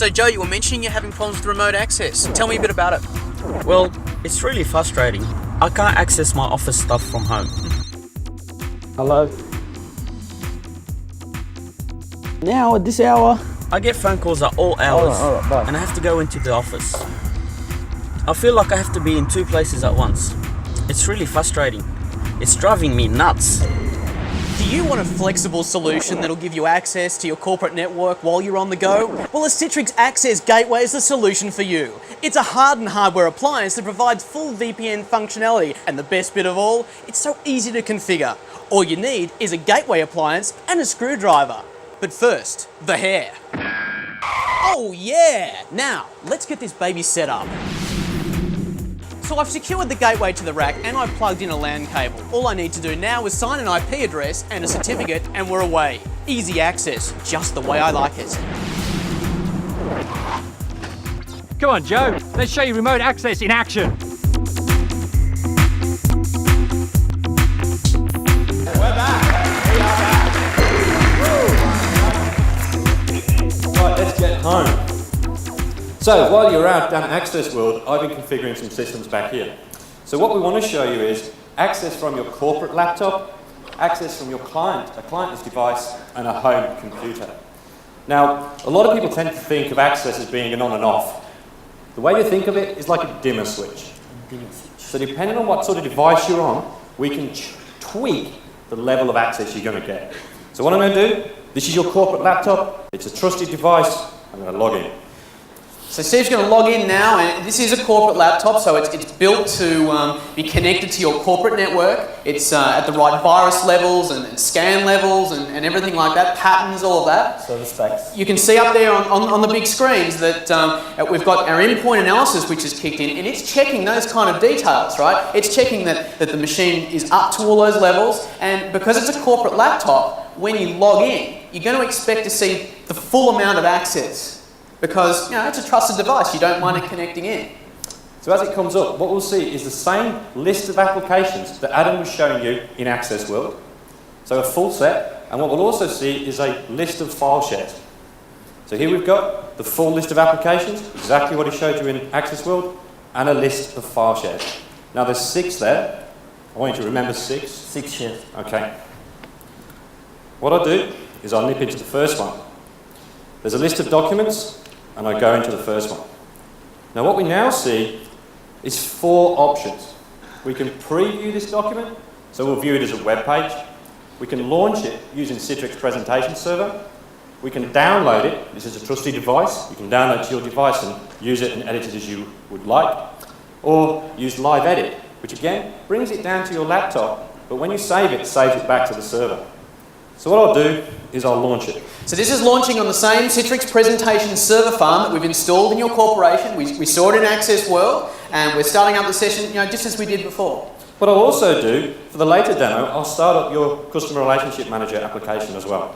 So Joe, you were mentioning you're having problems with remote access. Tell me a bit about it. Well, it's really frustrating. I can't access my office stuff from home. Hello? Now at this hour? I get phone calls at all hours, All right, bye. and I have to go into the office. I feel like I have to be in 2 places at once. It's really frustrating. It's driving me nuts. Do you want a flexible solution that'll give you access to your corporate network while you're on the go? Well, the Citrix Access Gateway is the solution for you. It's a hardened hardware appliance that provides full VPN functionality, and the best bit of all, it's so easy to configure. All you need is a gateway appliance and a screwdriver. But first, the hair. Oh yeah! Now, let's get this baby set up. So I've secured the gateway to the rack and I've plugged in a LAN cable. All I need to do now is sign an IP address and a certificate and we're away. Easy access, just the way I like it. Come on, Joe. Let's show you remote access in action. We're back. We are back. Right, let's get home. So while you're out down Access World, I've been configuring some systems back here. So what we want to show you is access from your corporate laptop, access from your client, a clientless device, and a home computer. Now, a lot of people tend to think of access as being an on and off. The way to think of it is like a dimmer switch. So depending on what sort of device you're on, we can tweak the level of access you're going to get. So what I'm going to do, this is your corporate laptop, it's a trusted device, I'm going to log in. So Steve's going to log in now, and this is a corporate laptop, so it's built to be connected to your corporate network. It's at the right virus levels and scan levels and everything like that, patterns, all of that. Service specs. You can see up there on the big screens that we've got our endpoint analysis which is kicked in, and it's checking those kind of details, right? It's checking that the machine is up to all those levels, and because it's a corporate laptop, when you log in, you're going to expect to see the full amount of access. Because, you know, it's a trusted device, you don't mind it connecting in. So as it comes up, what we'll see is the same list of applications that Adam was showing you in Access World. So a full set, and what we'll also see is a list of file shares. So here we've got the full list of applications, exactly what he showed you in Access World, and a list of file shares. Now there's 6 there. I want you to remember 6. 6 shares. Okay. What I'll do is I'll nip into the first one. There's a list of documents, and I go into the first one. Now what we now see is 4 options. We can preview this document, so we'll view it as a web page. We can launch it using Citrix Presentation Server. We can download it. This is a trusted device. You can download it to your device and use it and edit it as you would like. Or use Live Edit, which again brings it down to your laptop, but when you save it, saves it back to the server. So what I'll do is I'll launch it. So this is launching on the same Citrix Presentation Server farm that we've installed in your corporation. We saw it in Access World, and we're starting up the session, you know, just as we did before. What I'll also do, for the later demo, I'll start up your Customer Relationship Manager application as well.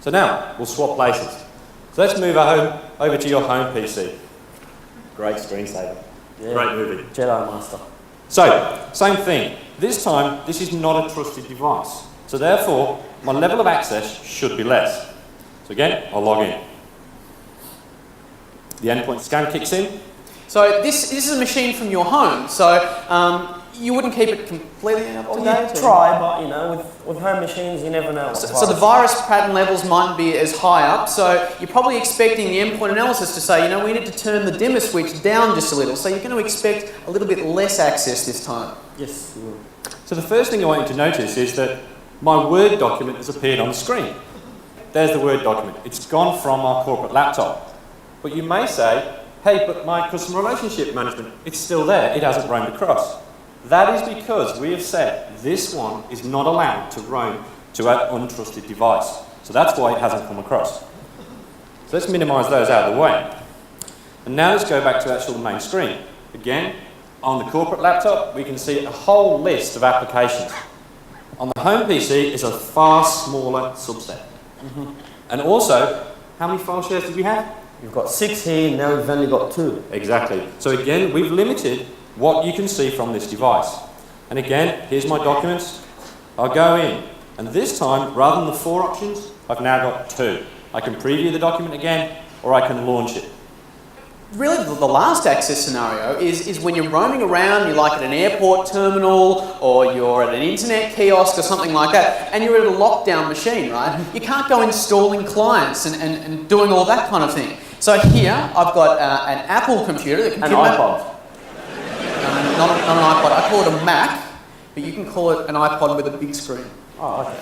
So now, we'll swap places. So let's move over to your home PC. Great screensaver. Yeah. Great movie. Jedi Master. So, same thing. This time, this is not a trusted device. So therefore, my level of access should be less. So again, I'll log in. The endpoint scan kicks in. So this is a machine from your home, so you wouldn't keep it completely up to date? You try, but you know, with home machines, you never know. So the virus pattern levels mightn't be as high up, so you're probably expecting the endpoint analysis to say, you know, we need to turn the dimmer switch down just a little, so you're going to expect a little bit less access this time. Yes, you will. So the first thing I want you to notice is that my Word document has appeared on the screen. There's the Word document. It's gone from our corporate laptop. But you may say, hey, but my customer relationship management, it's still there. It hasn't roamed across. That is because we have said this one is not allowed to roam to an untrusted device. So that's why it hasn't come across. So let's minimize those out of the way. And now let's go back to actual main screen. Again, on the corporate laptop, we can see a whole list of applications. On the home PC is a far smaller subset. And also, how many file shares do we have? You've got 6 here, now we've only got 2. Exactly. So again, we've limited what you can see from this device. And again, here's my documents. I'll go in. And this time, rather than the 4 options, I've now got 2. I can preview the document again, or I can launch it. Really, the last access scenario is when you're roaming around, you're like at an airport terminal, or you're at an internet kiosk or something like that, and you're at a lockdown machine, right? You can't go installing clients and doing all that kind of thing. So here, I've got an Apple computer. An iPod. Not an iPod, I call it a Mac, but you can call it an iPod with a big screen. Oh, okay.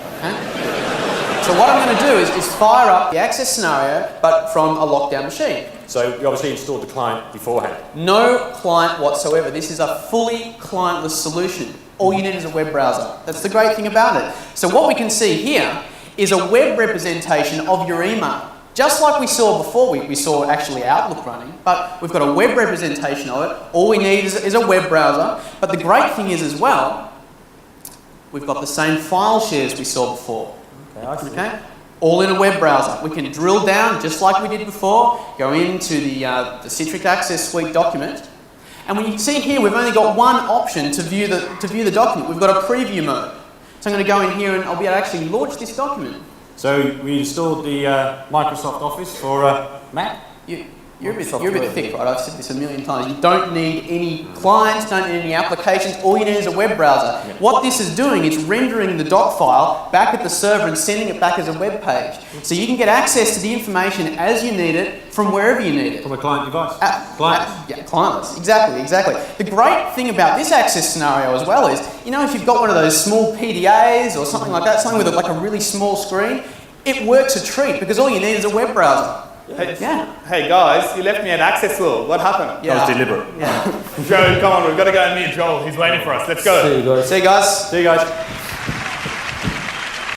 So what I'm going to do is fire up the access scenario, but from a lockdown machine. So you obviously installed the client beforehand. No client whatsoever. This is a fully clientless solution. All you need is a web browser. That's the great thing about it. So what we can see here is a web representation of your email. Just like we saw before, we saw actually Outlook running, but we've got a web representation of it. All we need is a web browser. But the great thing is as well, we've got the same file shares we saw before. Okay? All in a web browser. We can drill down just like we did before, go into the Citrix Access Suite document, and when you see here, we've only got one option to view the document. We've got a preview mode. So I'm going to go in here and I'll be able to actually launch this document. So we installed the Microsoft Office for Mac. You're a bit thick, right? I've said this a million times. You don't need any clients, don't need any applications. All you need is a web browser. Yeah. What this is doing is rendering the doc file back at the server and sending it back as a web page. So you can get access to the information as you need it from wherever you need it. From a client device. Yeah, clientless. Exactly. The great thing about this access scenario as well is, you know, if you've got one of those small PDAs or something like that, something with like a really small screen, it works a treat because all you need is a web browser. Hey guys, you left me at Access World. What happened? That was deliberate. Yeah. Joe, come on, we've got to go and meet Joel. He's waiting for us. Let's go. See you guys. See you guys. See you guys.